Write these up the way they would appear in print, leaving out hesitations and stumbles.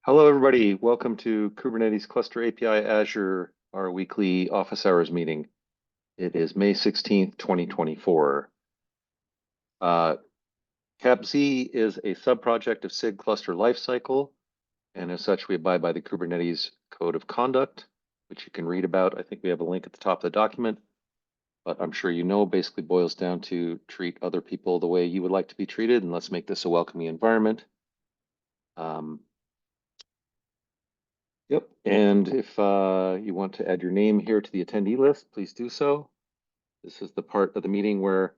Hello, everybody. Welcome to Kubernetes Cluster API Azure, our weekly office hours meeting. It is May 16th, 2024. CAPZ is a subproject of SIG Cluster Lifecycle, and as such, we abide by the Kubernetes Code of Conduct, which you can read about. I think we have a link at the top of the document, but I'm sure you know basically boils down to treat other people the way you would like to be treated, and let's make this a welcoming environment. Yep, and if you want to add your name here to the attendee list, please do so. This is the part of the meeting where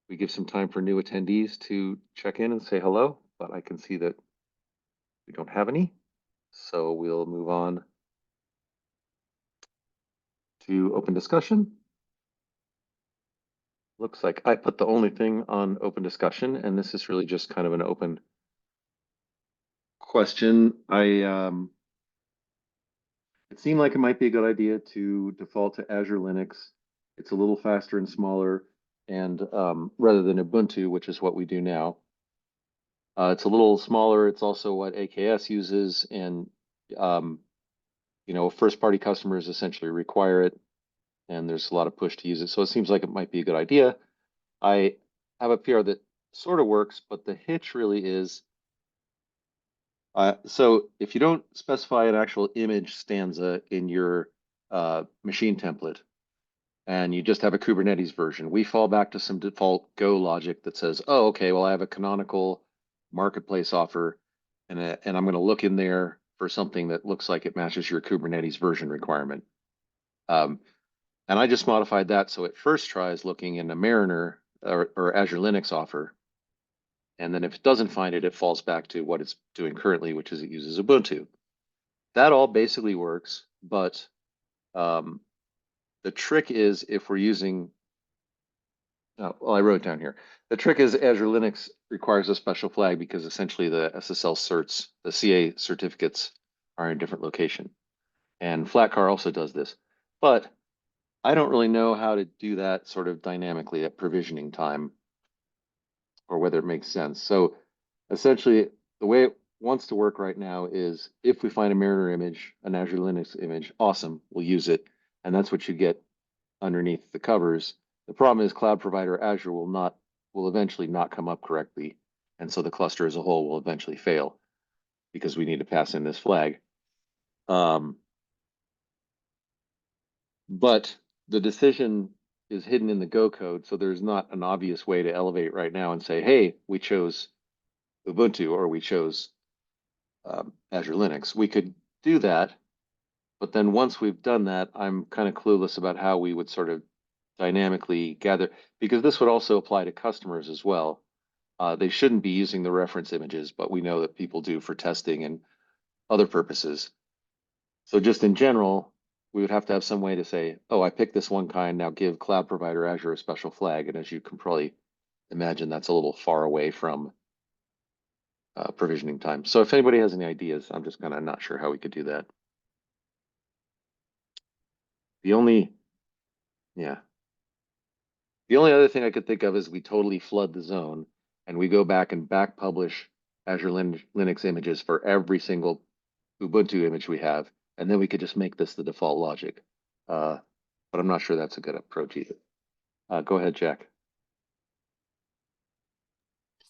we give some time for new attendees to check in and say hello, but I can see that we don't have any. So we'll move on to open discussion. Looks like I put the only thing on open discussion, and this is really just kind of an open question. It seemed like it might be a good idea to default to Azure Linux. It's a little faster and smaller, and rather than Ubuntu, which is what we do now. It's a little smaller. It's also what AKS uses, and first-party customers essentially require it, and there's a lot of push to use it. So it seems like it might be a good idea. I have a PR that sort of works, but the hitch really is so if you don't specify an actual image stanza in your machine template, and you just have a Kubernetes version, we fall back to some default Go logic that says, oh, okay, well, I have a canonical marketplace offer, and I'm going to look in there for something that looks like it matches your Kubernetes version requirement. And I just modified that so it first tries looking in a Mariner or Azure Linux offer. And then if it doesn't find it, it falls back to what it's doing currently, which is it uses Ubuntu. That all basically works, but the trick is if we're using, well, I wrote it down here. The trick is Azure Linux requires a special flag because essentially the SSL certs, the CA certificates are in a different location. And Flatcar also does this. But I don't really know how to do that sort of dynamically at provisioning time or whether it makes sense. So essentially, the way it wants to work right now is if we find a Mariner image, an Azure Linux image, awesome, we'll use it. And that's what you get underneath the covers. The problem is cloud provider Azure will eventually not come up correctly. And so the cluster as a whole will eventually fail because we need to pass in this flag. But the decision is hidden in the Go code, so there's not an obvious way to elevate right now and say, hey, we chose Ubuntu or we chose Azure Linux. We could do that, but then once we've done that, I'm kind of clueless about how we would sort of dynamically gather, because this would also apply to customers as well. They shouldn't be using the reference images, but we know that people do for testing and other purposes. So just in general, we would have to have some way to say, oh, I picked this one kind, now give cloud provider Azure a special flag. And as you can probably imagine, that's a little far away from provisioning time. So if anybody has any ideas, I'm just kind of not sure how we could do that. The only other thing I could think of is we totally flood the zone and we go back and back publish Azure Linux images for every single Ubuntu image we have, and then we could just make this the default logic. But I'm not sure that's a good approach either. Go ahead, Jack.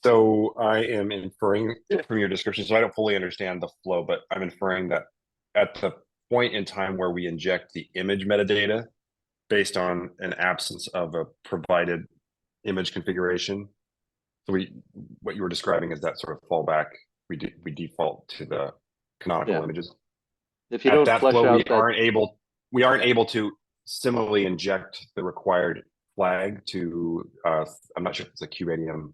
So I am inferring from your description, so I don't fully understand the flow, but I'm inferring that at the point in time where we inject the image metadata based on an absence of a provided image configuration, so what you were describing is that sort of fallback. We default to the canonical images. If you At don't that flesh flow, out we aren't able to similarly inject the required flag to I'm not sure if it's a Kubanium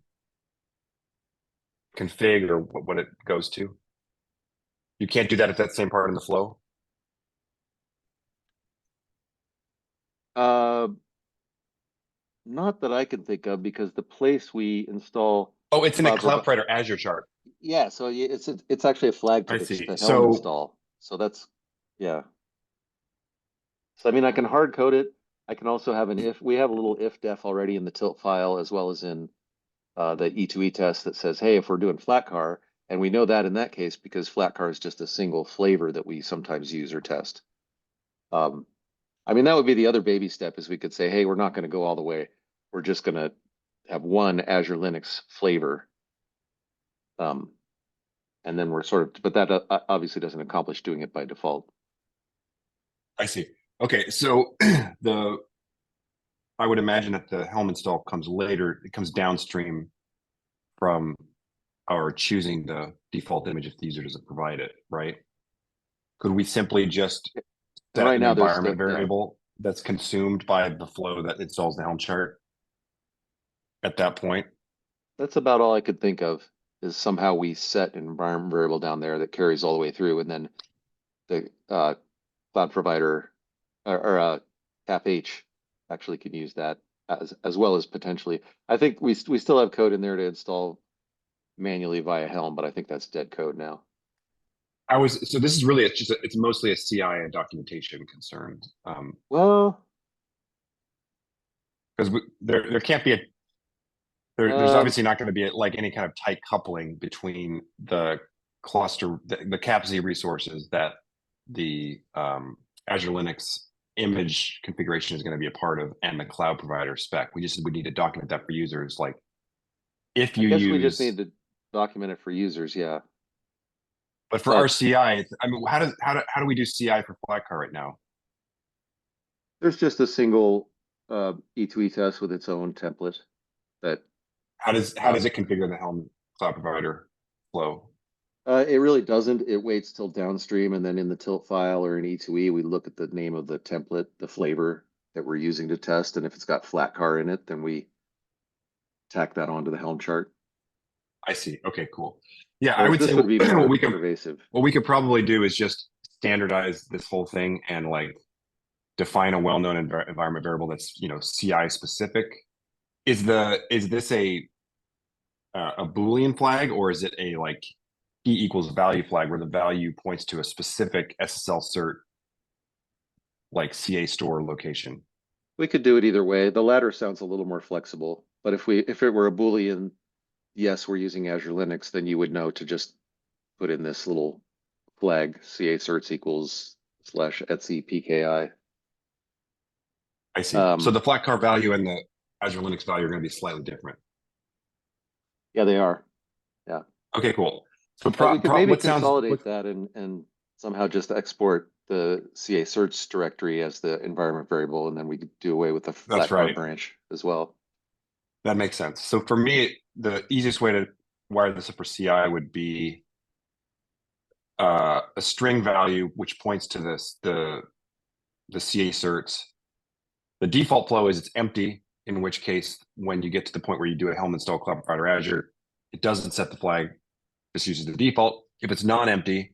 config or what it goes to. You can't do that at that same part in the flow. Not that I can think of, because the place we install. Oh, it's in the Cloud Provider Azure chart. Yeah, so it's actually a flag to the Helm install. So that's, yeah. So I mean, I can hard code it. I can also have an if. We have a little if def already in the tilt file, as well as in the E2E test that says, hey, if we're doing Flatcar And we know that in that case because flat car is just a single flavor that we sometimes use or test. Um, I mean, that would be the other baby step is we could say, hey, we're not going to go all the way. We're just going to have one Azure Linux flavor. Um, and then we're sort of, but that obviously doesn't accomplish doing it by default. I see. Okay, so I would imagine that the Helm install comes later. It comes downstream from our choosing the default image if the user doesn't provide it, right? Could we simply just And set right an now there's environment still, yeah, variable that's consumed by the flow that installs the Helm chart at that point? that's about all I could think of is somehow we set an environment variable down there that carries all the way through. And then the cloud provider or CapH actually can use that as well as potentially. I think we still have code in there to install manually via Helm, but I think that's dead code now. So this is really, it's mostly a CI and documentation concern. Well, Because there can't be there's um, obviously not going to be like any kind of tight coupling between the cluster, the CapZ resources that the Azure Linux image configuration is going to be a part of and the cloud provider spec. We need to document that for users. Like if I you guess we just need use, to document it for users. Yeah, but for our but CI, I mean, how do we do CI for Flatcar right now? there's just a single E2E test with its own template that How uh, does it configure the Helm cloud provider flow? it really doesn't. It waits till downstream, and then in the tilt file or in E2E, we look at the name of the template, the flavor that we're using to test, and if it's got flat car in it, then we tack that onto the Helm chart. I see. Okay, cool. Yeah, I Whereas would say this would be what more we can pervasive. probably do is just standardize this whole thing and like define a well-known environment variable that's CI specific. Is this a Boolean flag or is it a like key equals value flag where the value points to a specific SSL cert like CA store location? We could do it either way. The latter sounds a little more flexible, but if it were a Boolean, yes, we're using Azure Linux, then you would know to just put in this little flag CA certs equals slash etc PKI. I see. So Um, the flat car value and the Azure Linux value are going to be slightly different. yeah, they are. Yeah. Okay, cool. So We could maybe what sounds consolidate that and somehow just export the CA certs directory as the environment variable, and then we could do away with the that's flat car right. branch as well. That makes sense. So for me, the easiest way to wire this up for CI would be a string value which points to the CA certs. The default flow is it's empty, in which case when you get to the point where you do a Helm install Cloud Provider Azure, it doesn't set the flag, just uses the default. If it's non-empty,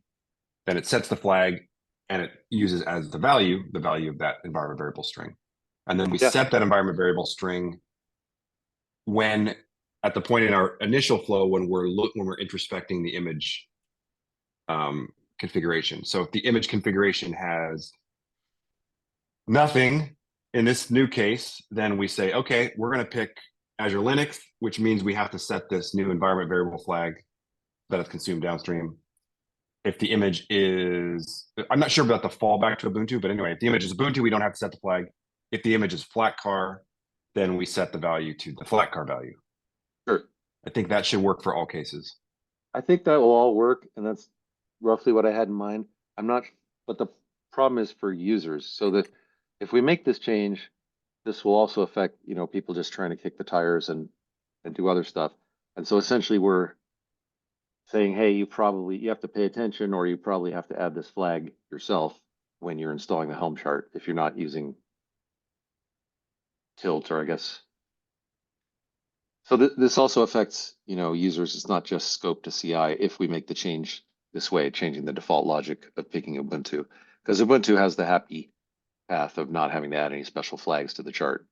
then it sets the flag and it uses as the value of that environment variable string. And then we Yeah. set that environment variable string when at the point in our initial flow when we're introspecting the image configuration. So if the image configuration has nothing in this new case, then we say, okay, we're going to pick Azure Linux, which means we have to set this new environment variable flag that is consumed downstream. If the image is, I'm not sure about the fallback to Ubuntu, but anyway, if the image is Ubuntu, we don't have to set the flag. If the image is flatcar, then we set the value to the flatcar value. Sure. I think that should work for all cases. I think that will all work, and that's roughly what I had in mind. I'm not, but the problem is for users. So that if we make this change, this will also affect, people just trying to kick the tires and do other stuff. And so essentially we're saying, hey, you have to pay attention, or you probably have to add this flag yourself when you're installing the Helm chart if you're not using Tilt, or I guess. So this also affects, users. It's not just scope to CI if we make the change this way, changing the default logic of picking Ubuntu, because Ubuntu has the happy path of not having to add any special flags to the chart.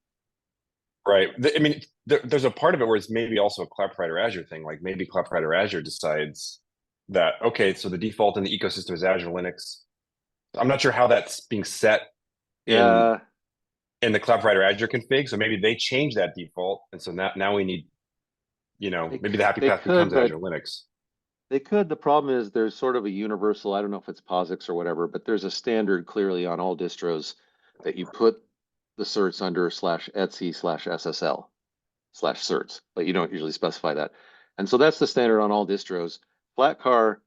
Right. I mean, there's a part of it where it's maybe also a Cloud Provider Azure thing. Like maybe Cloud Provider Azure decides that, okay, so the default in the ecosystem is Azure Linux. I'm not sure how that's being set in Yeah, the Cloud Provider Azure config. So maybe they change that default. And so now we need, they maybe the happy they path could, becomes but Azure Linux. They could. The problem is there's sort of a universal, I don't know if it's POSIX or whatever, but there's a standard clearly on all distros that you put the certs under /etc/SSL/certs, but you don't usually specify that. And so that's the standard on all distros. Flatcar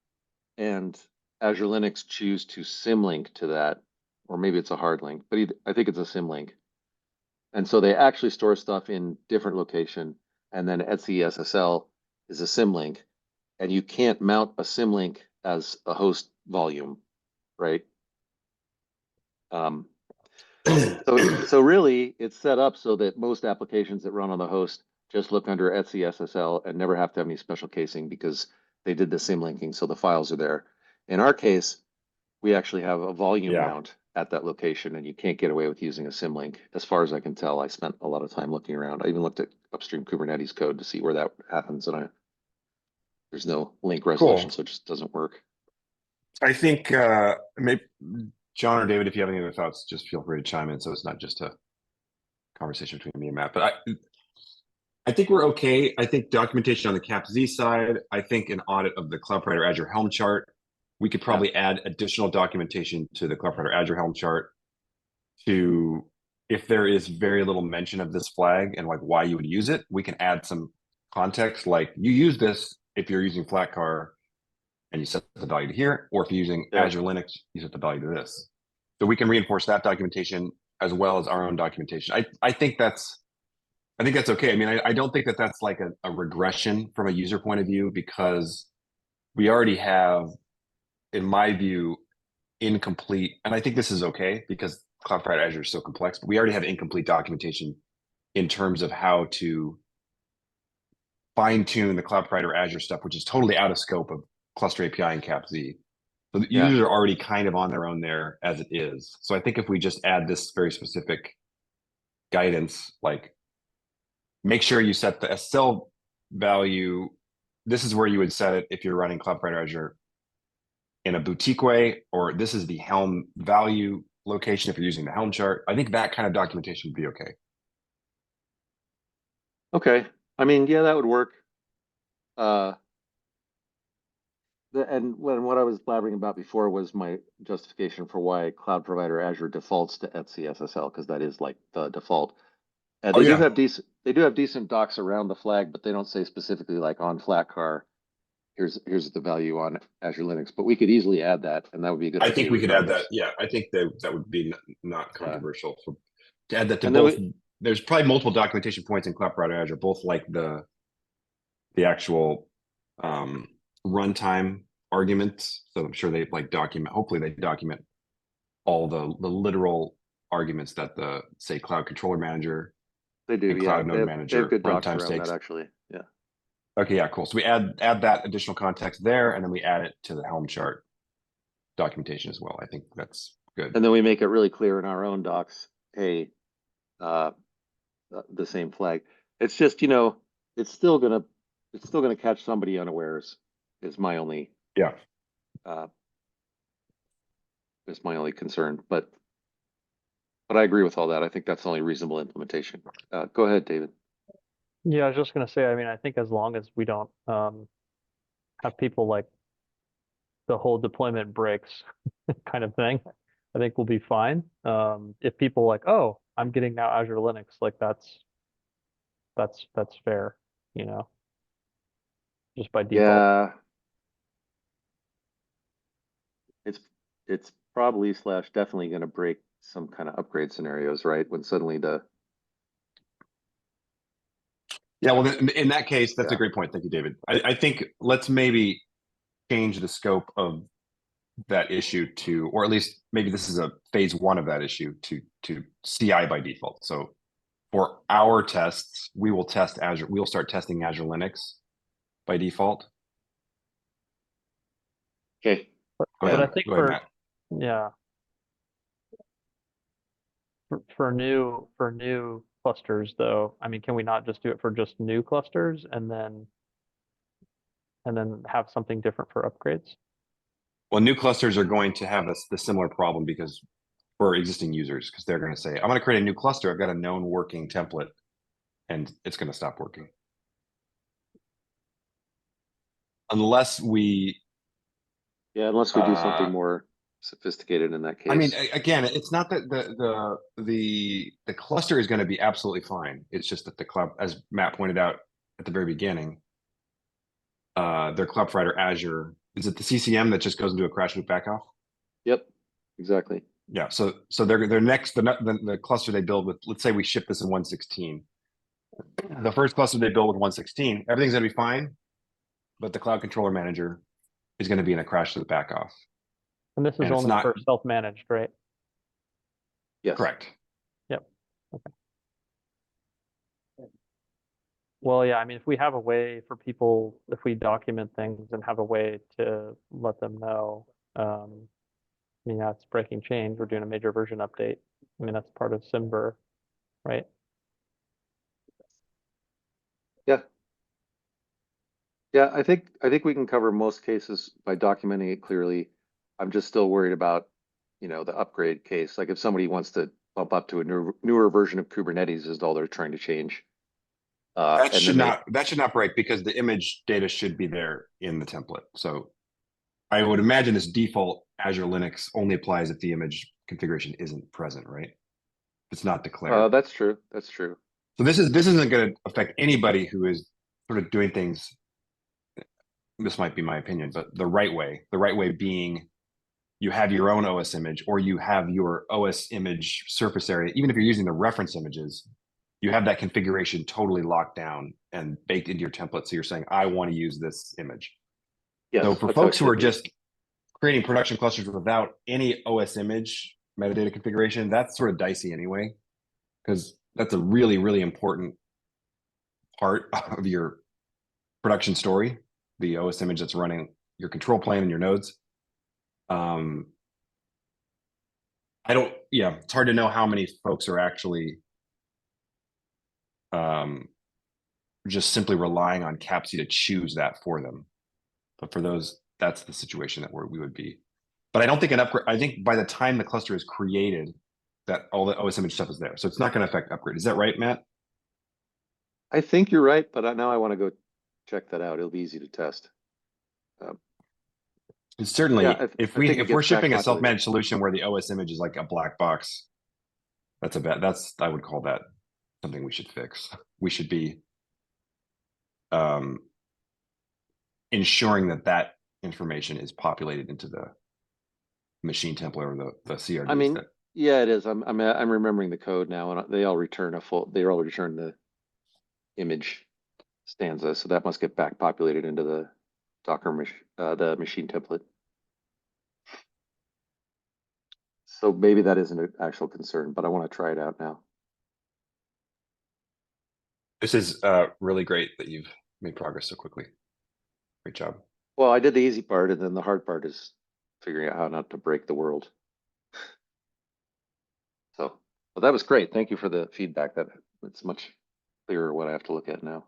and Azure Linux choose to symlink to that, or maybe it's a hard link, but I think it's a symlink. And so they actually store stuff in different location, and then etc SSL is a symlink, and you can't mount a symlink as a host volume, right? So really, it's set up so that most applications that run on the host just look under etc SSL and never have to have any special casing because they did the symlinking, so the files are there. In our case, we actually have a volume Yeah, mount at that location, and you can't get away with using a symlink. As far as I can tell, I spent a lot of time looking around. I even looked at upstream Kubernetes code to see where that happens, and there's no link resolution, cool. so it just doesn't work. I think maybe John or David, if you have any other thoughts, just feel free to chime in. So it's not just a conversation between me and Matt. But I think we're okay. I think documentation on the CapZ side. I think an audit of the Cloud Provider Azure Helm chart. We could probably add additional documentation to the Cloud Provider Azure Helm chart to, if there is very little mention of this flag and like why you would use it, we can add some context. Like you use this if you're using Flatcar and you set the value to here, or if you're using Azure Linux, you set the value to this. So we can reinforce that documentation as well as our own documentation. I think that's okay. I mean, I don't think that that's like a regression from a user point of view, because we already have, in my view, incomplete, and I think this is okay because Cloud Provider Azure is so complex, but we already have incomplete documentation in terms of how to fine tune the Cloud Provider Azure stuff, which is totally out of scope of Cluster API and CapZ. So the users are already kind of on their own there as it is. So I think if we just add this very specific guidance, like make sure you set the SSL value. This is where you would set it if you're running Cloud Provider Azure in a boutique way, or this is the Helm value location if you're using the Helm chart. I think that kind of documentation would be okay. Okay. I mean, yeah, that would work. And what I was blabbering about before was my justification for why Cloud Provider Azure defaults to etc SSL, because that is like the default. Oh yeah. They do have decent docs around the flag, but they don't say specifically like on Flatcar, here's the value on Azure Linux. But we could easily add that, and that would be a good I idea think we could add that. regardless. Yeah, I think that would be not Yeah. controversial. So to add that to And then both, there's probably multiple documentation points in Cloud Provider Azure, both like the actual runtime arguments. So I'm sure they like document. Hopefully, they document all the literal arguments that the, say, Cloud Controller Manager they do, and yeah. Cloud Node They have Manager good docs runtime around that stakes. actually. Yeah. Okay, yeah, cool. So we add that additional context there, and then we add it to the Helm chart documentation as well. I think that's good. And then we make it really clear in our own docs, hey, uh, the same flag. It's just, it's still gonna catch somebody unawares. Is my only Yeah. uh, concern. But I agree with all that. I think that's the only reasonable implementation. Go ahead, David. Yeah, I was just gonna say, I mean, I think as long as we don't have people like the whole deployment breaks kind of thing, I think we'll be fine. If people like, oh, I'm getting now Azure Linux, like that's fair, just by default. Yeah, it's probably / definitely going to break some kind of upgrade scenarios, right? When suddenly Yeah, well, in that case, that's a great point. Thank you, David. I think let's maybe change the scope of that issue to, or at least maybe this is a phase one of that issue to CI by default. So for our tests, we will test Azure. We'll start testing Azure Linux by default. Okay. But I think Go ahead, Matt. yeah, for new clusters though, I mean, can we not just do it for just new clusters and then have something different for upgrades? Well, new clusters are going to have the similar problem because for existing users, because they're going to say, I'm going to create a new cluster. I've got a known working template, and it's going to stop working. unless we, Yeah, unless we do something uh, more sophisticated in that I mean, case. again, it's not that the cluster is going to be absolutely fine. It's just that the cloud, as Matt pointed out at the very beginning, their cloud provider Azure, is it the CCM that just goes into a crash loop backoff? Yep, exactly. Yeah. So their next the cluster they build with, let's say we ship this in 116. The first cluster they build with 116, everything's going to be fine, but the cloud controller manager is going to be in a crash loop backoff, And this is and it's only not for self-managed, right? Yes. correct. Yep. Okay. Well, yeah, I mean, if we have a way for people, if we document things and have a way to let them know, I mean, that's breaking change. We're doing a major version update. I mean, that's part of Simber, right? Yeah. Yeah, I think we can cover most cases by documenting it clearly. I'm just still worried about, the upgrade case. Like if somebody wants to bump up to a newer version of Kubernetes is all they're trying to change. And then That should not break because the image data should be there in the template. So I would imagine this default Azure Linux only applies if the image configuration isn't present, right? It's not declared. that's true. That's true. So this isn't going to affect anybody who is sort of doing things. This might be my opinion, but the right way. The right way being you have your own OS image or you have your OS image surface area. Even if you're using the reference images, you have that configuration totally locked down and baked into your template. So you're saying, I want to use this image. So Yes, for that's how it folks who should are be. just creating production clusters without any OS image metadata configuration, that's sort of dicey anyway, because that's a really, really important part of your production story, the OS image that's running your control plane and your nodes. It's hard to know how many folks are actually just simply relying on CAPC to choose that for them. But for those, that's the situation that we would be. But I don't think an upgrade, I think by the time the cluster is created, that all the OS image stuff is there. So it's not going to affect upgrade. Is that right, Matt? I think you're right, but now I want to go check that out. It'll be easy to test. Um, And yeah, certainly, I think it if we're gets back shipping a populated. self-managed solution where the OS image is like a black box, I would call that something we should fix. We should be um, ensuring that information is populated into the machine template or the I CRDs mean, that. yeah, it is. I'm remembering the code now, and they all return the image stanza, so that must get back populated into the the machine template. So maybe that isn't an actual concern, but I want to try it out now. This is really great that you've made progress so quickly. Great job. Well, I did the easy part, and then the hard part is figuring out how not to break the world. So, well, that was great. Thank you for the feedback. It's much clearer what I have to look at now.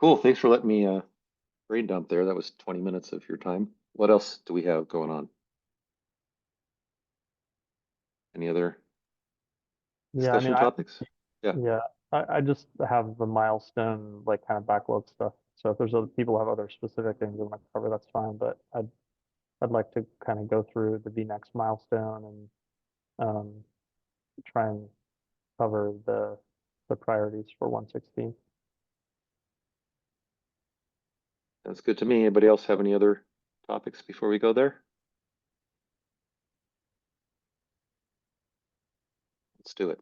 Cool. Thanks for letting me brain dump there. That was 20 minutes of your time. What else do we have going on? Any other Yeah, I mean, discussion topics? Yeah. yeah, I just have the milestone like kind of backlog stuff. So if there's other people who have other specific things they want to cover, that's fine. But I'd like to kind of go through the next milestone and try and cover the priorities for 116. That's good to me. Anybody else have any other topics before we go there? Let's do it.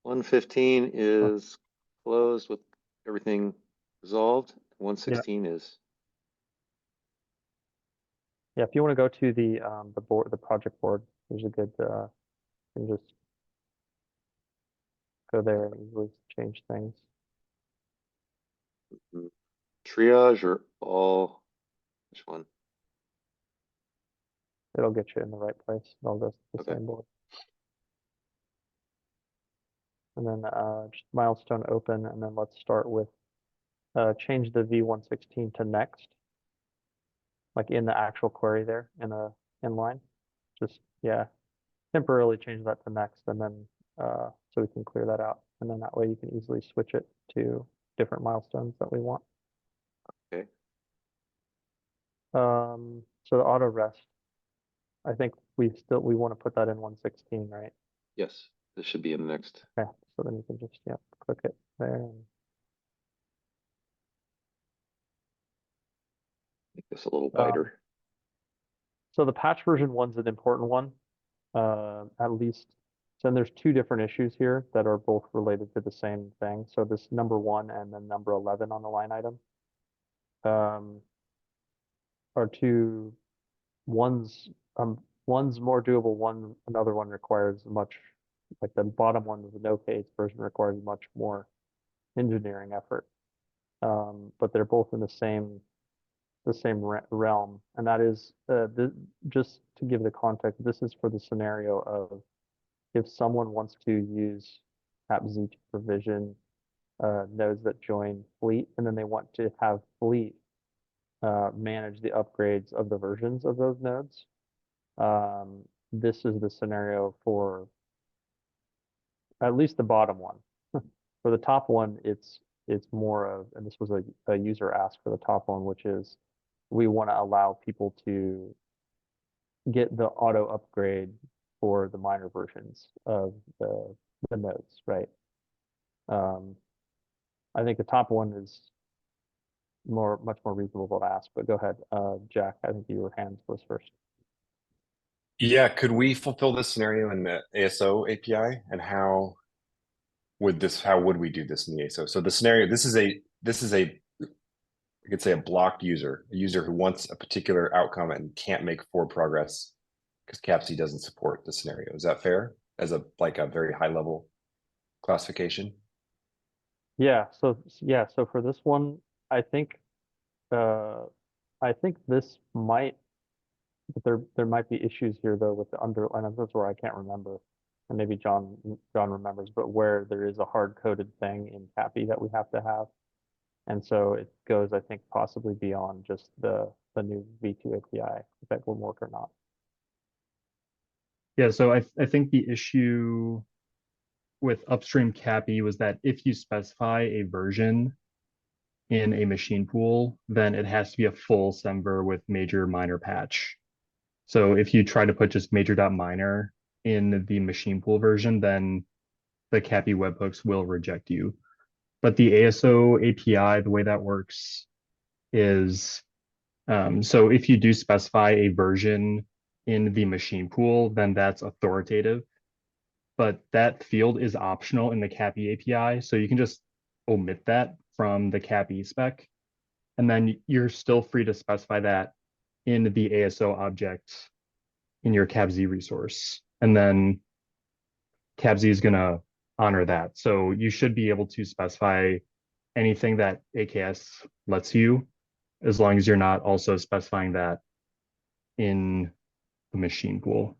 115 is closed with everything resolved. 116 is. Yeah, if you want to go to the board, the project board, there's a good you can just go there and easily change things. Triage or all, which one? It'll get you in the right place. It all goes to the Okay. same board. And then just milestone open, and then let's start with change the V116 to next, like in the actual query there in a inline. Just yeah, temporarily change that to next, and then so we can clear that out. And then that way you can easily switch it to different milestones that we want. Okay. So the auto rest, I think we want to put that in 116, right? Yes, this should be in the next. Okay, so then you can just, yeah, click it there. Make this a little Um, wider. So the patch version one's an important one, at least. So then there's two different issues here that are both related to the same thing. So this number 1 and then number 11 on the line item are two, one's one's more doable, another one requires much, like the bottom one, the no case version requires much more engineering effort. But they're both in the same realm, and that is just to give the context, this is for the scenario of if someone wants to use CapZ to provision nodes that join Fleet, and then they want to have Fleet manage the upgrades of the versions of those nodes. This is the scenario for at least the bottom one. For the top one, it's more of, and this was a user ask for the top one, which is we want to allow people to get the auto upgrade for the minor versions of the nodes, right? I think the top one is much more reasonable to ask, but go ahead, Jack. I think your hand was first. Yeah, could we fulfill this scenario in the ASO API? And how would we do this in the ASO? So the scenario, this is a I could say a blocked user, a user who wants a particular outcome and can't make forward progress because CapZ doesn't support the scenario. Is that fair? As a very high level classification? Yeah. So for this one, I think uh, this might, but there might be issues here though with the and that's where I can't remember, and maybe John remembers, but where there is a hard coded thing in CAPI that we have to have. And so it goes, I think, possibly beyond just the new V2 API, if that will work or not. Yeah, so I think the issue with upstream CAPI was that if you specify a version in a machine pool, then it has to be a full semver with major minor patch. So if you try to put just major.minor in the machine pool version, then the CAPI webhooks will reject you. But the ASO API, the way that works is, so if you do specify a version in the machine pool, then that's authoritative. But that field is optional in the CAPI API. So you can just omit that from the CAPI spec. And then you're still free to specify that in the ASO object in your CapZ resource. And then CapZ is going to honor that. So you should be able to specify anything that AKS lets you, as long as you're not also specifying that in the machine pool,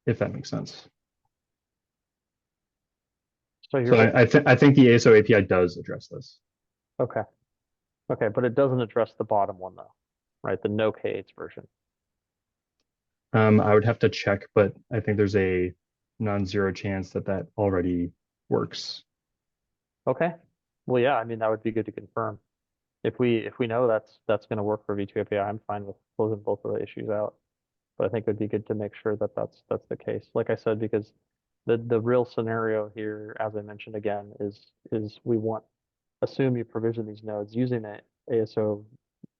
if that makes sense. So I think the ASO API does address this. okay. Okay, but it doesn't address the bottom one though, right? The no K8s version. I would have to check, but I think there's a non-zero chance that that already works. Okay. Well, yeah, I mean, that would be good to confirm. If we know that's going to work for V2 API, I'm fine with closing both of the issues out. But I think it would be good to make sure that that's the case. Like I said, because the real scenario here, as I mentioned again, is we want, assume you provision these nodes using an ASO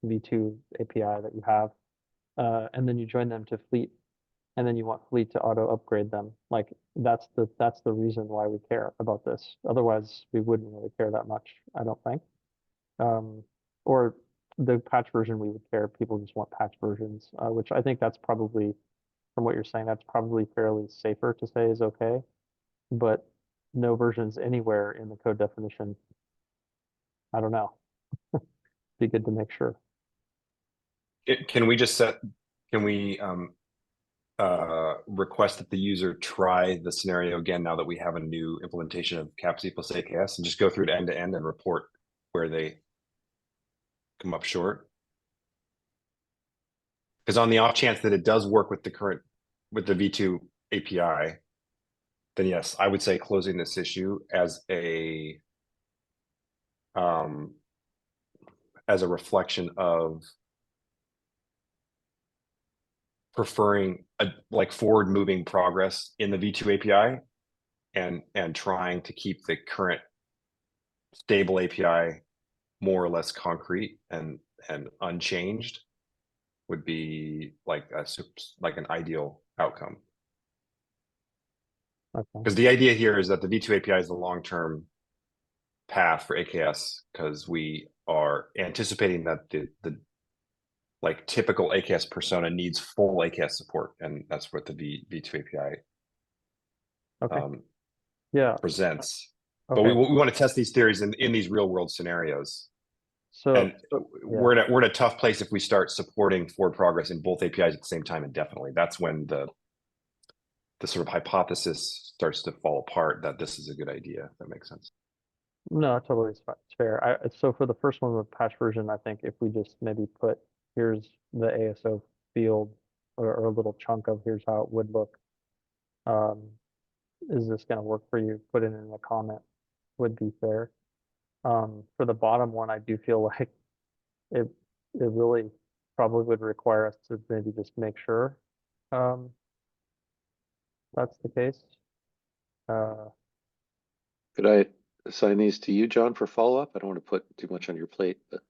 V2 API that you have, and then you join them to Fleet, and then you want Fleet to auto upgrade them. Like that's the reason why we care about this. Otherwise, we wouldn't really care that much, I don't think. Or the patch version, we would care. People just want patch versions, which I think that's probably, from what you're saying, that's probably fairly safer to say is okay. But no versions anywhere in the code definition, I don't know. Be good to make sure. Can we request that the user try the scenario again now that we have a new implementation of CapZ plus AKS and just go through it end to end and report where they come up short? Because on the off chance that it does work with the V2 API, then yes, I would say closing this issue as a reflection of preferring a like forward moving progress in the V2 API and trying to keep the current stable API more or less concrete and unchanged would be like an ideal outcome. Okay. Because the idea here is that the V2 API is the long-term path for AKS, because we are anticipating that the like typical AKS persona needs full AKS support, and that's what the V2 API Okay. Yeah. presents. Okay. But we want to test these theories in these real world scenarios. So And yeah. we're in a tough place if we start supporting forward progress in both APIs at the same time indefinitely. That's when the sort of hypothesis starts to fall apart that this is a good idea. If that makes sense. No, totally, it's fair. So for the first one with patch version, I think if we just maybe put, here's the ASO field or a little chunk of here's how it would look. Is this going to work for you? Put it in a comment would be fair. For the bottom one, I do feel like it really probably would require us to maybe just make sure that's the case. Could I assign these to you, John, for follow-up? I don't want to put too much on your plate, but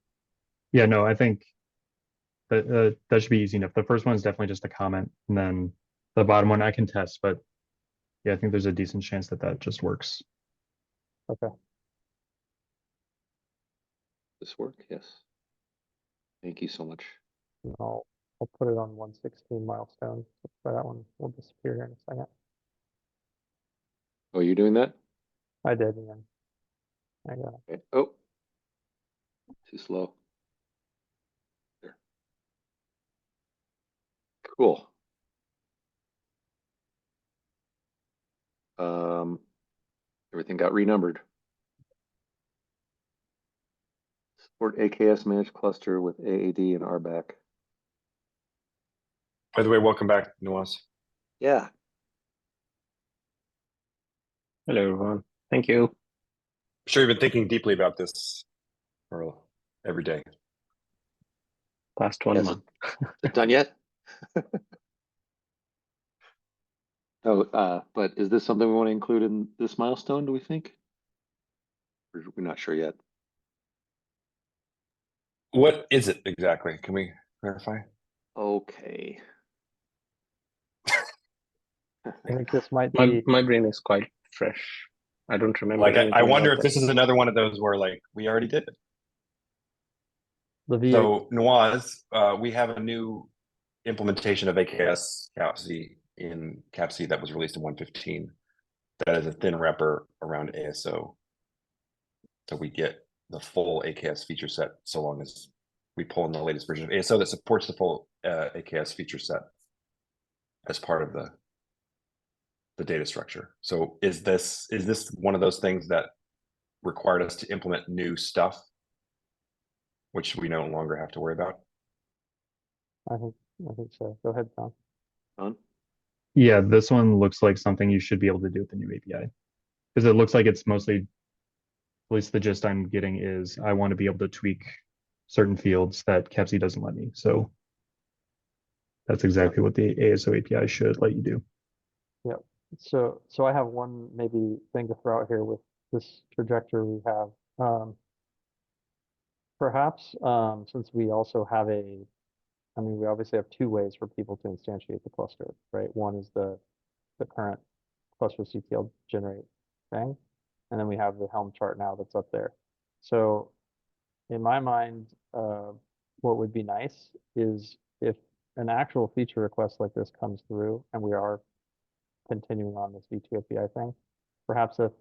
Yeah, no, I think that should be easy enough. The first one is definitely just a comment, and then the bottom one I can test, but yeah, I think there's a decent chance that just works. Okay. this work? Yes. Thank you so much. And I'll put it on 116 milestone. So that one will disappear here in a second. Oh, you're doing that? I did, Ian. I got it. Okay. Oh, too slow. There. Cool. Everything got renumbered. Support AKS managed cluster with AAD and RBAC. By the way, welcome back, Nuance. Yeah. Hello, everyone. Thank you. I'm sure you've been thinking deeply about this for every day. Past 1 Yes. month. Is it done yet? Oh, but is this something we want to include in this milestone, do we think? Or we're not sure yet. What is it exactly? Can we clarify? Okay. I think this might My be, my brain is quite fresh. I don't remember Like, I anything wonder about if this is another one of those where like we already did it. the V8. So Noaz, we have a new implementation of AKS CAPC in CAPC that was released in 1.15. That is a thin wrapper around ASO. So we get the full AKS feature set so long as we pull in the latest version of ASO that supports the full AKS feature set as part of the data structure. So is this one of those things that required us to implement new stuff, which we no longer have to worry about? I think so. Go ahead, John. Done? Yeah, this one looks like something you should be able to do with the new API. Because it looks like it's mostly, at least the gist I'm getting is I want to be able to tweak certain fields that CAPC doesn't let me. So that's exactly what the ASO API should let you do. Yep. So I have one maybe thing to throw out here with this trajectory we have. Perhaps since we also have I mean, we obviously have two ways for people to instantiate the cluster, right? One is the current cluster CTL generate thing, and then we have the Helm chart now that's up there. So in my mind, what would be nice is if an actual feature request like this comes through, and we are continuing on this V2 API thing, perhaps a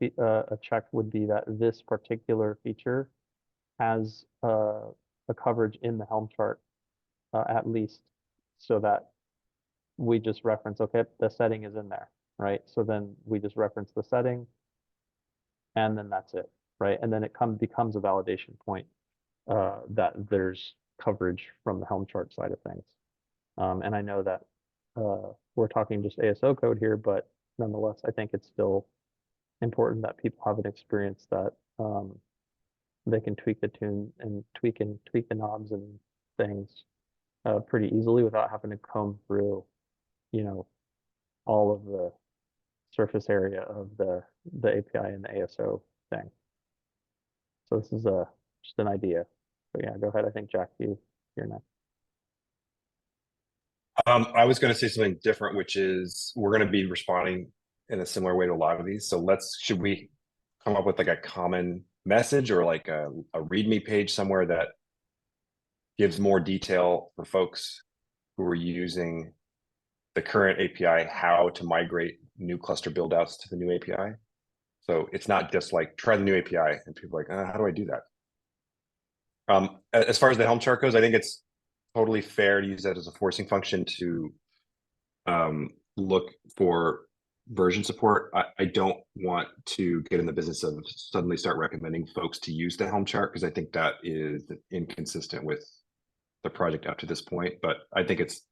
check would be that this particular feature has a coverage in the Helm chart at least, so that we just reference, okay, the setting is in there, right? So then we just reference the setting, and then that's it, right? And then it becomes a validation point that there's coverage from the Helm chart side of things. And I know that we're talking just ASO code here, but nonetheless, I think it's still important that people have an experience that they can tweak the tune and tweak the knobs and things pretty easily without having to comb through, you know, all of the surface area of the API and the ASO thing. So this is just an idea. But yeah, go ahead. I think Jack, you're next. I was going to say something different, which is we're going to be responding in a similar way to a lot of these. So should we come up with like a common message or like a README page somewhere that gives more detail for folks who are using the current API, how to migrate new cluster build outs to the new API? So it's not just like try the new API and people are like, how do I do that? As far as the Helm chart goes, I think it's totally fair to use that as a forcing function to look for version support. I don't want to get in the business of suddenly start recommending folks to use the Helm chart because I think that is inconsistent with the project up to this point. But I think it's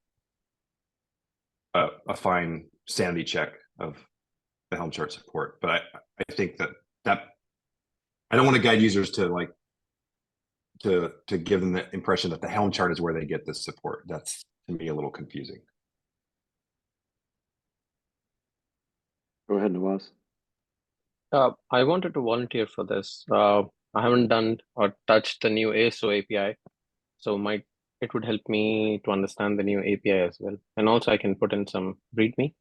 a fine sanity check of the Helm chart support. But I think that I don't want to guide users to like to give them the impression that the Helm chart is where they get this support. That's to me a little confusing. Go ahead, Nawaz. I wanted to volunteer for this. I haven't done or touched the new ASO API, so it would help me to understand the new API as well. And also I can put in some README.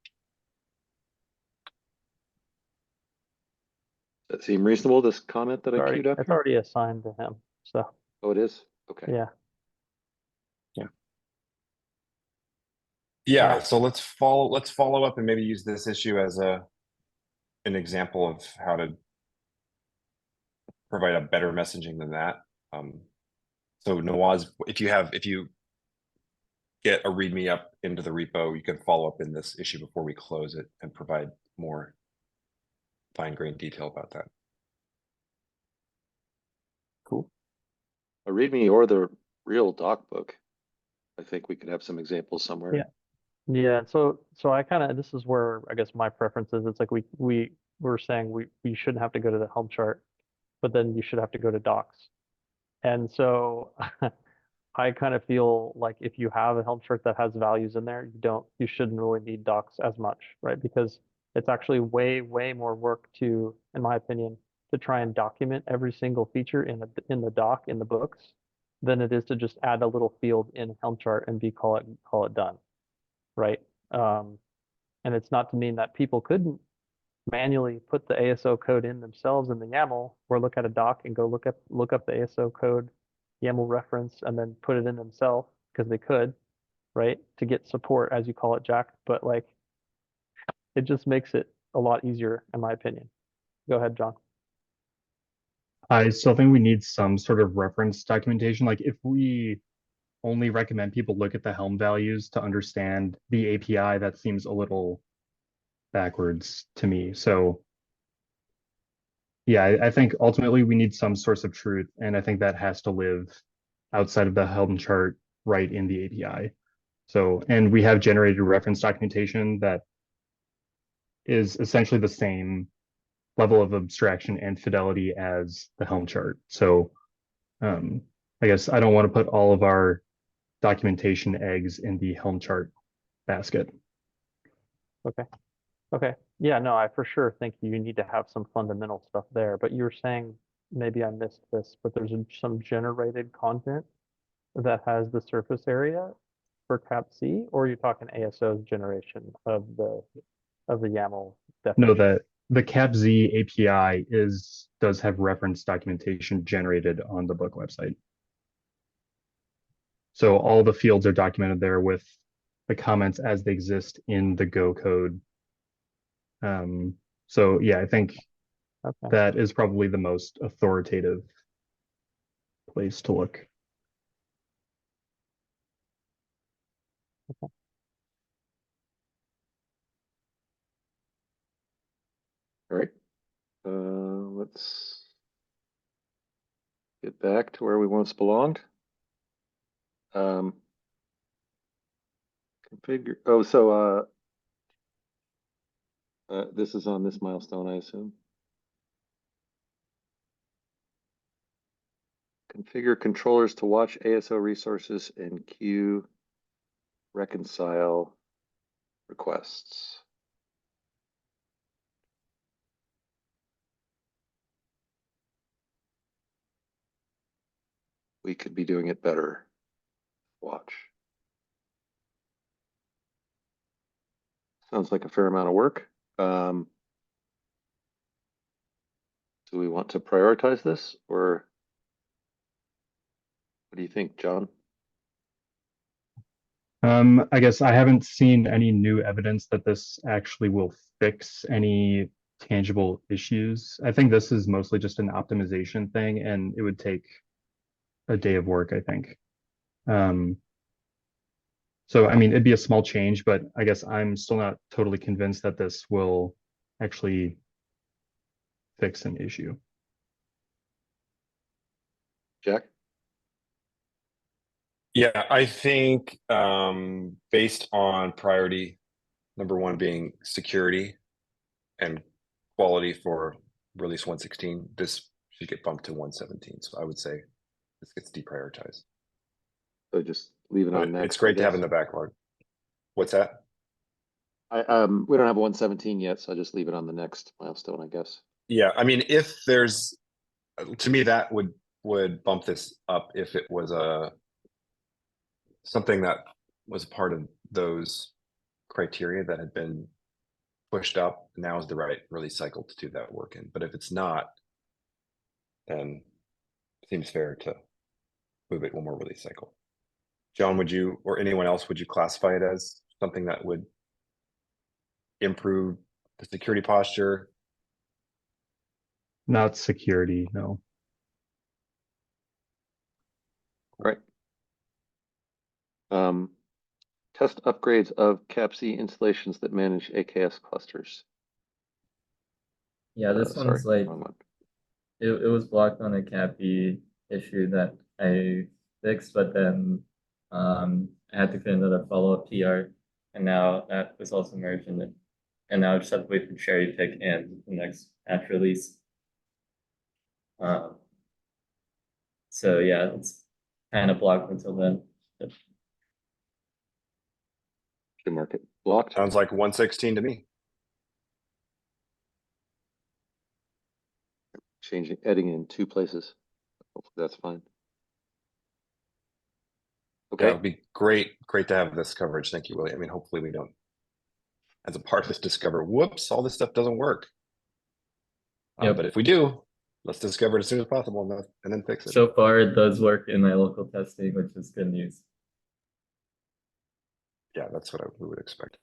Does that seem reasonable, this comment that I queued up It's here? already assigned to him. So Oh, it is? Okay. yeah. Yeah, so let's follow up and maybe use this issue as an example of how to provide a better messaging than that. So Nawaz, if you get a README up into the repo, you can follow up in this issue before we close it and provide more fine-grained detail about that. Cool. A README or the real doc book. I think we could have some examples somewhere. Yeah. Yeah, so I kind of this is where I guess my preference is. It's like we're saying we shouldn't have to go to the Helm chart, but then you should have to go to docs. And so I kind of feel like if you have a Helm chart that has values in there, you shouldn't really need docs as much, right? Because it's actually way more work to, in my opinion, to try and document every single feature in the doc in the books than it is to just add a little field in Helm chart and call it done, right? And it's not to mean that people couldn't manually put the ASO code in themselves in the YAML or look at a doc and go look up the ASO code YAML reference and then put it in themselves because they could, right? To get support, as you call it, Jack. But like, it just makes it a lot easier, in my opinion. Go ahead, John. I still think we need some sort of reference documentation. Like if we only recommend people look at the Helm values to understand the API, that seems a little backwards to me. So yeah, I think ultimately we need some source of truth, and I think that has to live outside of the Helm chart right in the API. So, and we have generated reference documentation that is essentially the same level of abstraction and fidelity as the Helm chart. So I guess I don't want to put all of our documentation eggs in the Helm chart basket. Okay. Yeah, no, I for sure think you need to have some fundamental stuff there. But you were saying, maybe I missed this, but there's some generated content that has the surface area for CAPC, or are you talking ASO's generation of the YAML No, definition? the CapZ API does have reference documentation generated on the book website. So all the fields are documented there with the comments as they exist in the Go code. So yeah, I think Okay. that is probably the most authoritative place to look. All right. Let's get back to where we once belonged. Configure. Oh, so This is on this milestone, I assume. Configure controllers to watch ASO resources and queue reconcile requests. We could be doing it better. Watch. Sounds like a fair amount of work. Do we want to prioritize this, or what do you think, John? I guess I haven't seen any new evidence that this actually will fix any tangible issues. I think this is mostly just an optimization thing, and it would take a day of work, I think. So, I mean, it'd be a small change, but I guess I'm still not totally convinced that this will actually fix an issue. Jack? Yeah, I think based on priority, number one being security and quality for release 116, this should get bumped to 117. So I would say this gets deprioritized. So just leave it on But next. it's great I to have in guess. the backlog. What's that? We don't have a 117 yet, so I just leave it on the next milestone, I guess. Yeah, I mean, if there's, to me, that would bump this up if it was something that was part of those criteria that had been pushed up. Now is the right release cycle to do that work in. But if it's not, then it seems fair to move it one more release cycle. John, would you, or anyone else, would you classify it as something that would improve the security posture? Not security, no. Right. Test upgrades of CAPC installations that manage AKS clusters. Yeah, this Sorry, one's like, wrong one. it was blocked on a CAPI issue that I fixed, but then I had to fit another follow-up PR, and now that was also merged in it. And now I just have to wait for cherry pick and the next patch release. So yeah, it's kind of blocked until then. Should mark it blocked. Sounds like 116 to me. Changing, editing in 2 places. Hopefully that's fine. Yeah, Okay. it'd be great to have this coverage. Thank you, Willie. I mean, hopefully we don't, as a part of this, discover, whoops, all this stuff doesn't work. Yep. But if we do, let's discover it as soon as possible and then fix it. So far, it does work in my local testing, which is good news. Yeah, that's what we would expect.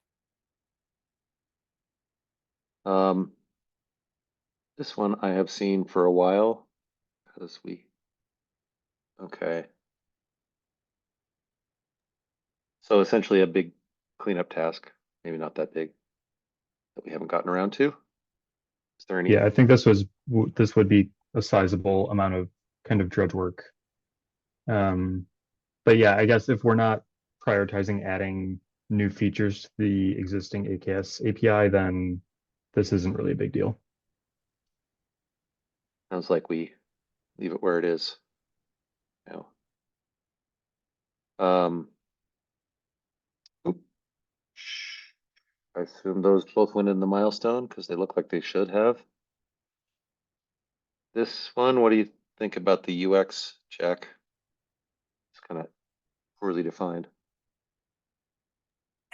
This one I have seen for a while because okay. So essentially a big cleanup task, maybe not that big, that we haven't gotten around to. Is there any? Yeah, I think this would be a sizable amount of kind of drudge work. But yeah, I guess if we're not prioritizing adding new features to the existing AKS API, then this isn't really a big deal. Sounds like we leave it where it is. Now. I assume those both went in the milestone because they look like they should have. This one, what do you think about the UX, Jack? It's kind of poorly defined.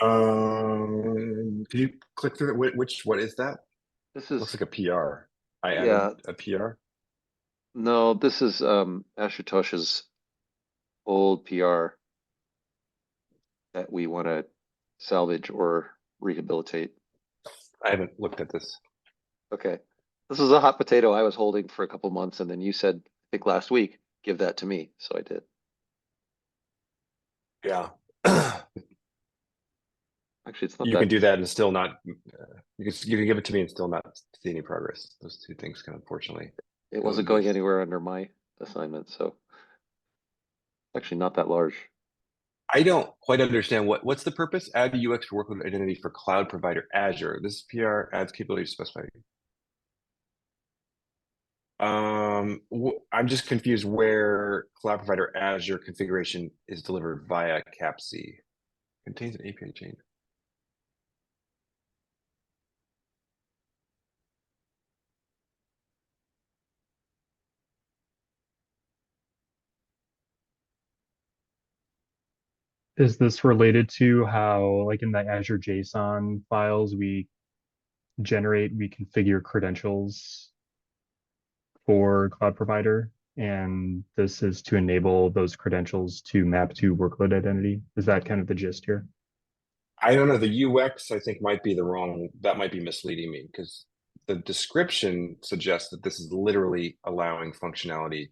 Can you click through it? What is that? This is Looks like a PR. I yeah. added a PR. No, this is Ashutosh's old PR that we want to salvage or rehabilitate. I haven't looked at this. Okay. This is a hot potato I was holding for a couple months, and then you said, I think last week, give that to me. So I did. Yeah. Actually, it's not You that. can do that and still not, you can give it to me and still not see any progress. Those two things can unfortunately. It wasn't going anywhere under my assignment, so actually not that large. I don't quite understand what's the purpose? Add UX workload identity for cloud provider Azure. This PR adds capability to specify. I'm just confused where cloud provider Azure configuration is delivered via CAPC. Contains an API chain. Is this related to how, like in the Azure JSON files, we configure credentials for cloud provider? And this is to enable those credentials to map to workload identity. Is that kind of the gist here? I don't know. The UX, I think, might be that might be misleading me because the description suggests that this is literally allowing functionality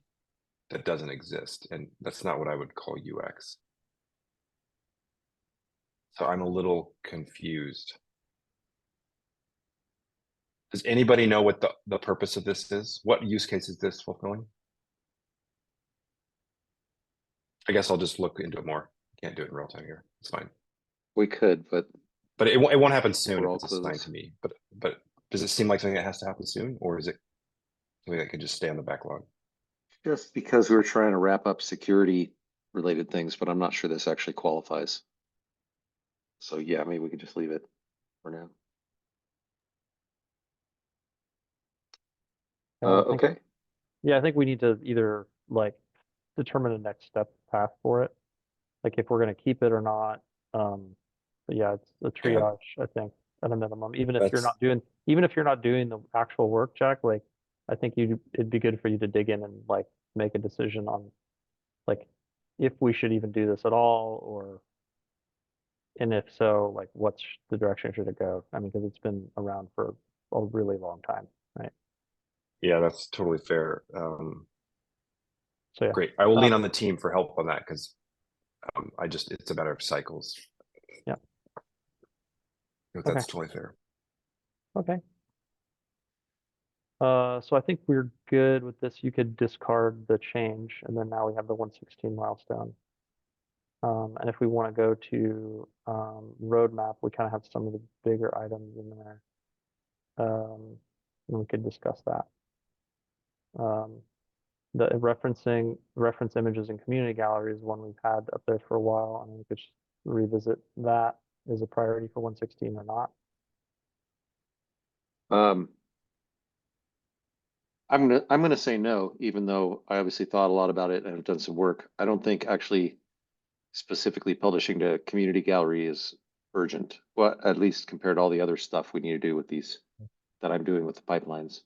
that doesn't exist. And that's not what I would call UX. So I'm a little confused. Does anybody know what the purpose of this is? What use case is this fulfilling? I guess I'll just look into it more. Can't do it in real time here. It's fine. We could, but But it won't happen soon We're if all it's assigned closed. to me. But does it seem like something that has to happen soon, or is it something that could just stay on the backlog? just because we were trying to wrap up security related things, but I'm not sure this actually qualifies. So yeah, maybe we could just leave it for now. Yeah, I think- Okay. Yeah, I think we need to either like determine the next step path for it, like if we're gonna keep it or not. But yeah, it's a triage, I think, at a minimum, even if you're not doing the actual work, Jack, like I think it'd be good for you to dig in and like make a decision on like if we should even do this at all, or and if so, like what's the direction should it go? I mean, because it's been around for a really long time, right? Yeah, that's totally fair. So yeah. Great. I will lean on the team for help on that because it's a matter of cycles. Yeah. But that's totally fair. Okay. So I think we're good with this. You could discard the change, and then now we have the 116 milestone. And if we want to go to roadmap, we kind of have some of the bigger items in there. And we could discuss that. The reference images and community gallery is one we've had up there for a while, and we could just revisit that. Is a priority for 116 or not? I'm gonna say no, even though I obviously thought a lot about it and have done some work. I don't think actually specifically publishing to community gallery is urgent. Well, at least compared to all the other stuff we need to do with these that I'm doing with the pipelines.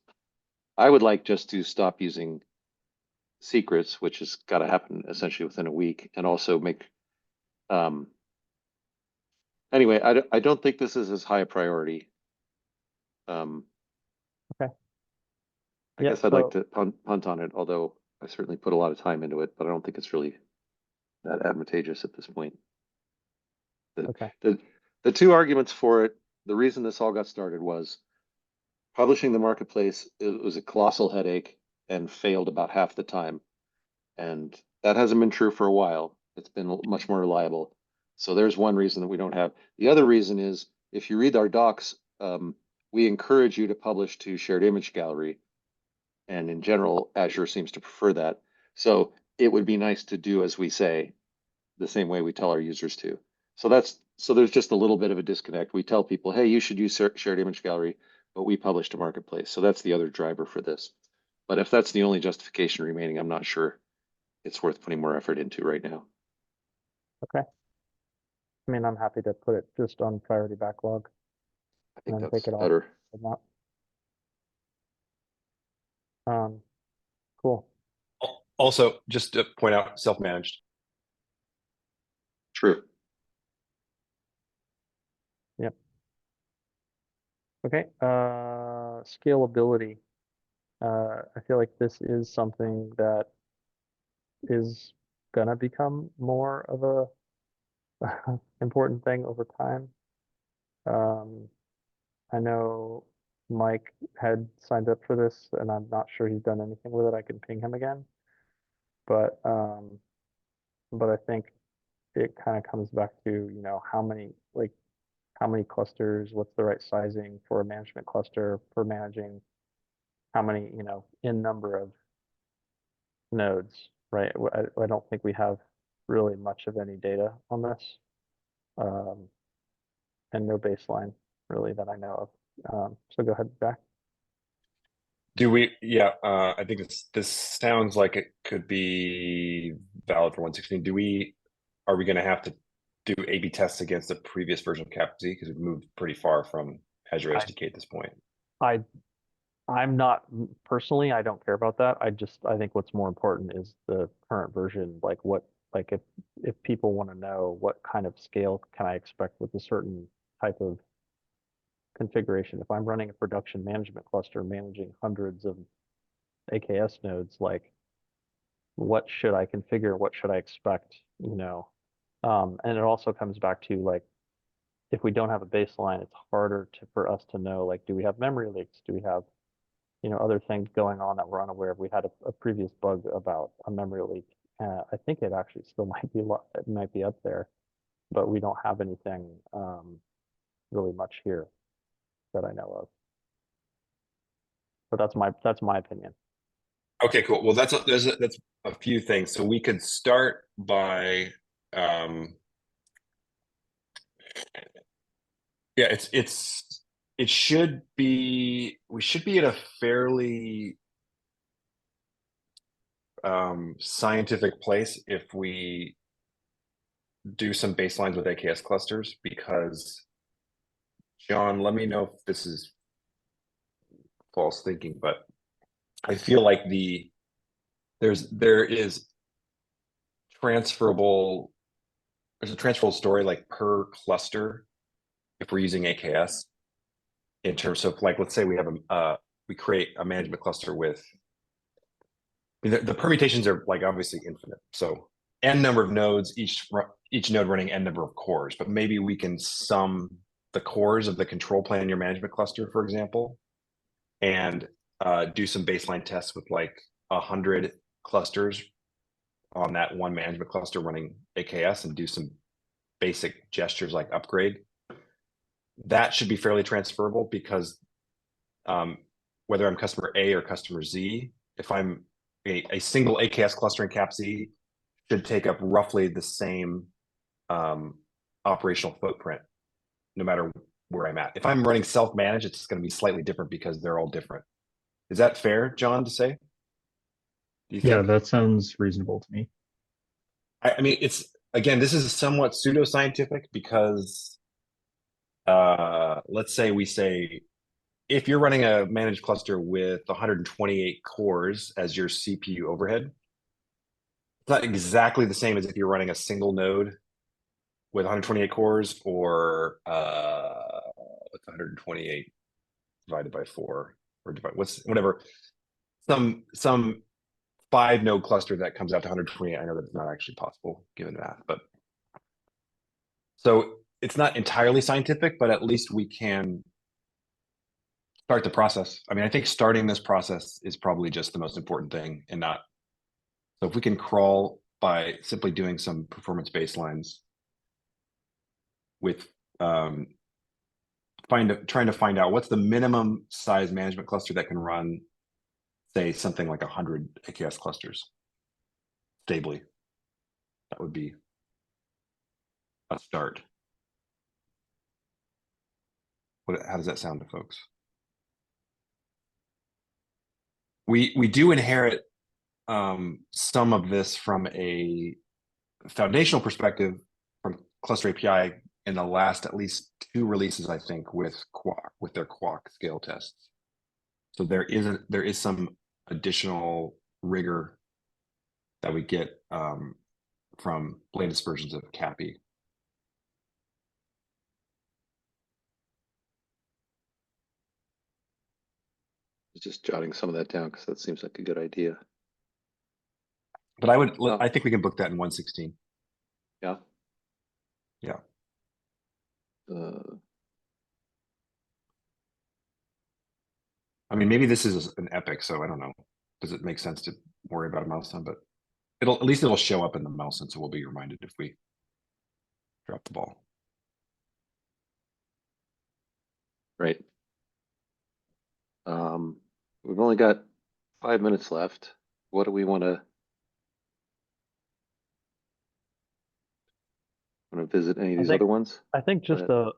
I would like just to stop using secrets, which has got to happen essentially within a week, and also make anyway, I don't think this is as high a priority. Okay. I guess I'd like to punt on it, although I certainly put a lot of time into it, but I don't think it's really that advantageous at this point. Okay. The two arguments for it, the reason this all got started was publishing the marketplace, it was a colossal headache and failed about half the time. And that hasn't been true for a while. It's been much more reliable. So there's one reason that we don't have. The other reason is if you read our docs, we encourage you to publish to shared image gallery. And in general, Azure seems to prefer that. So it would be nice to do as we say, the same way we tell our users to. So there's just a little bit of a disconnect. We tell people, hey, you should use shared image gallery, but we publish to marketplace. So that's the other driver for this. But if that's the only justification remaining, I'm not sure it's worth putting more effort into right now. Okay. I mean, I'm happy to put it just on priority backlog. I think and that's take it better. off. Cool. Also, just to point out, self-managed. True. Yep. Okay. Scalability. I feel like this is something that is gonna become more of a important thing over time. I know Mike had signed up for this, and I'm not sure he's done anything with it. I can ping him again, but I think it kind of comes back to, you know, how many clusters, what's the right sizing for a management cluster for managing how many, you know, in number of nodes, right? I don't think we have really much of any data on this. And no baseline really that I know of. So go ahead, Jack. Do we? Yeah, I think this sounds like it could be valid for 116. Are we going to have to do A/B tests against the previous version of CapZ because we've moved pretty far from Azure SDK at this point? I'm not personally, I don't care about that. I think what's more important is the current version, like if people want to know what kind of scale can I expect with a certain type of configuration. If I'm running a production management cluster managing hundreds of AKS nodes, like what should I configure? What should I expect? You know, and it also comes back to like, if we don't have a baseline, it's harder for us to know, like, do we have memory leaks? Do we have, you know, other things going on that we're unaware of? We had a previous bug about a memory leak. I think it actually still might be up there, but we don't have anything really much here that I know of. But that's my opinion. Okay, cool. Well, that's a few things. So we could start by yeah, it should be, we should be at a fairly scientific place if we do some baselines with AKS clusters, because John, let me know if this is false thinking, but I feel like there is transferable, there's a transferable story like per cluster if we're using AKS, in terms of like, let's say we have we create a management cluster with, I mean, the permutations are like obviously infinite. So n number of nodes, each node running n number of cores, but maybe we can sum the cores of the control plane in your management cluster, for example, and do some baseline tests with like 100 clusters on that one management cluster running AKS and do some basic gestures like upgrade. That should be fairly transferable, because whether I'm customer A or customer Z, if I'm a single AKS cluster in CapZ should take up roughly the same operational footprint, no matter where I'm at. If I'm running self-managed, it's going to be slightly different because they're all different. Is that fair, John, to say? Do you Yeah, think? that sounds reasonable to me. I mean, it's, again, this is somewhat pseudoscientific because let's say we say, if you're running a managed cluster with 128 cores as your CPU overhead, it's not exactly the same as if you're running a single node with 128 cores, or what's 128 divided by 4, or whatever, some 5 node cluster that comes out to 128. I know that it's not actually possible given that, but so it's not entirely scientific, but at least we can start the process. I mean, I think starting this process is probably just the most important thing, and not, so if we can crawl by simply doing some performance baselines with trying to find out what's the minimum size management cluster that can run, say, something like 100 AKS clusters stably, that would be a start. How does that sound to folks? We do inherit some of this from a foundational perspective from Cluster API in the last at least 2 releases, I think, with their Quark scale tests. So there is some additional rigor that we get from latest versions of CAPI. Just jotting some of that down because that seems like a good idea. But I think we can book that in 116. Yeah. Yeah. I mean, maybe this is an epic, so I don't know. Does it make sense to worry about a milestone? But at least it'll show up in the milestone, so we'll be reminded if we dropped the ball. Right. We've only got 5 minutes left. What do we want to visit any of I these think- other ones? I think just ahead.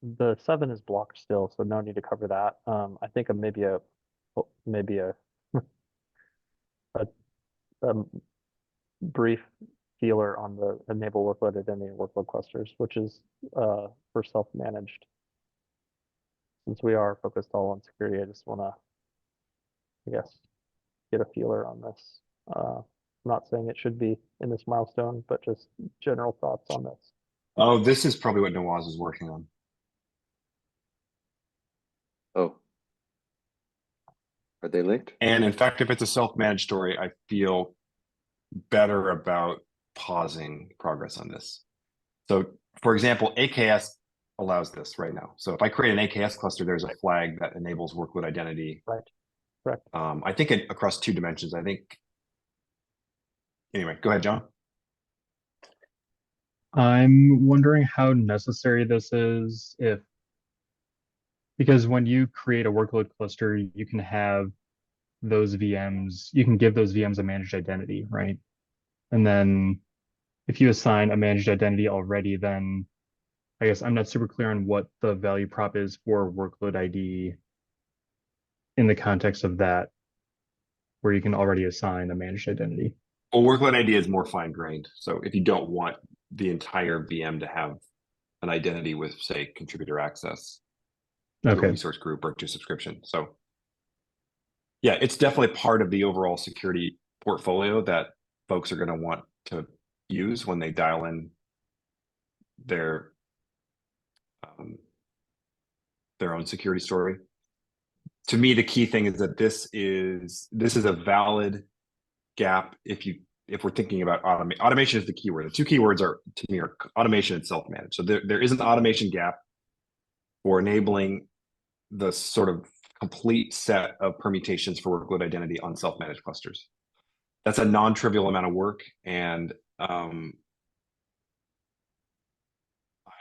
the 7 is blocked still, so no need to cover that. I think maybe a a brief feeler on the enable workload identity and workload clusters, which is for self-managed. Since we are focused all on security, I just want to, I guess, get a feeler on this. I'm not saying it should be in this milestone, but just general thoughts on this. Oh, this is probably what Nawaz is working on. Oh. Are they linked? And in fact, if it's a self-managed story, I feel better about pausing progress on this. So for example, AKS allows this right now. So if I create an AKS cluster, there's a flag that enables workload identity. Right. Correct. I think across 2 dimensions, I think. Anyway, go ahead, John. I'm wondering how necessary this is because when you create a workload cluster, you can have those VMs, you can give those VMs a managed identity, right? And then if you assign a managed identity already, then I guess I'm not super clear on what the value prop is for workload ID in the context of that, where you can already assign a managed identity. Well, workload ID is more fine-grained. So if you don't want the entire VM to have an identity with, say, contributor access to a Okay. resource group or to subscription. So yeah, it's definitely part of the overall security portfolio that folks are going to want to use when they dial in their own security story. To me, the key thing is that this is a valid gap if we're thinking about automation. Automation is the keyword. The 2 keywords are to me are automation and self-managed. So there is an automation gap for enabling the sort of complete set of permutations for workload identity on self-managed clusters. That's a non-trivial amount of work, and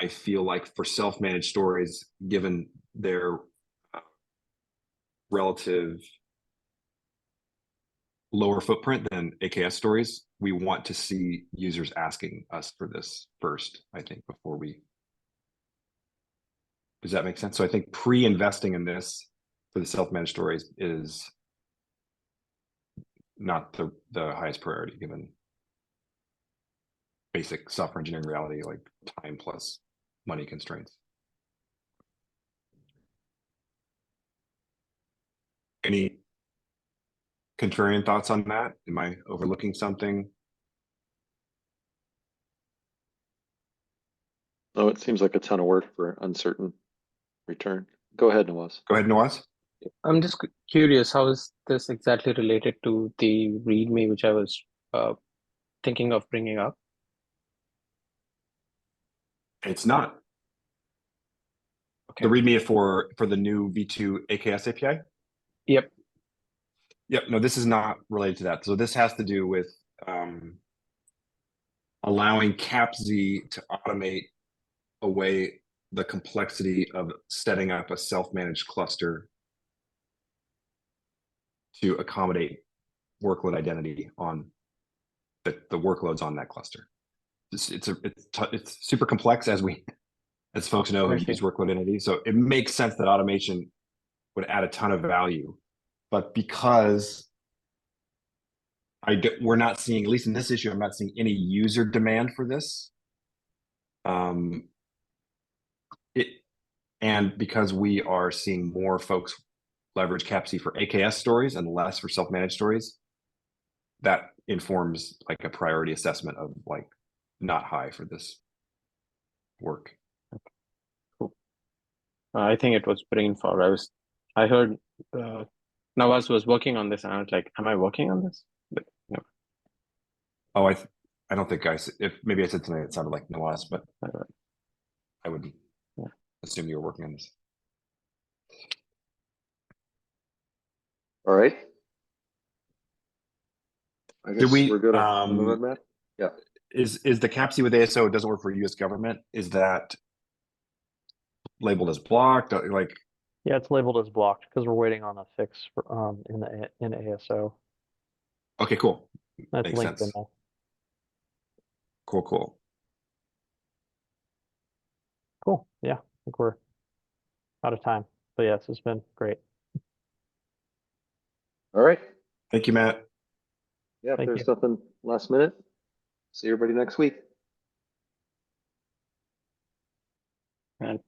I feel like for self-managed stories, given their relative lower footprint than AKS stories, we want to see users asking us for this first, I think, before we. Does that make sense? So I think pre-investing in this for the self-managed stories is not the highest priority given basic software engineering reality, like time plus money constraints. Any contrarian thoughts on that? Am I overlooking something? Oh, it seems like a ton of work for uncertain return. Go ahead, Nawaz. Go ahead, Nawaz. I'm just curious, how is this exactly related to the README, which I was thinking of bringing up? It's not. Okay. The README for the new V2 AKS API? Yep. Yep. No, this is not related to that. So this has to do with allowing CapZ to automate away the complexity of setting up a self-managed cluster to accommodate workload identity on the workloads on that cluster. It's super complex as folks know who use workload identity. So it makes sense that automation would add a ton of value, but because we're not seeing, at least in this issue, I'm not seeing any user demand for this. And because we are seeing more folks leverage CapZ for AKS stories and less for self-managed stories, that informs like a priority assessment of like not high for this work. Cool. I think it was brain fog. I heard Nawaz was working on this, and I was like, "Am I working on this?" But no. Oh, I don't think if maybe I said something that sounded like Nawaz, but I would assume you were working on this. All right. I guess Did we we're good on the roadmap. Yeah. Is the CAPC with ASO doesn't work for US government? Is that labeled as blocked? Like, Yeah, it's labeled as blocked because we're waiting on a fix for, in ASO. okay, cool. That's Makes linked in sense. there. Cool. Cool. Yeah, I think we're out of time. But yes, it's been great. All right. Thank you, Matt. Yeah, if Thank there's you. nothing last minute, see everybody next week. And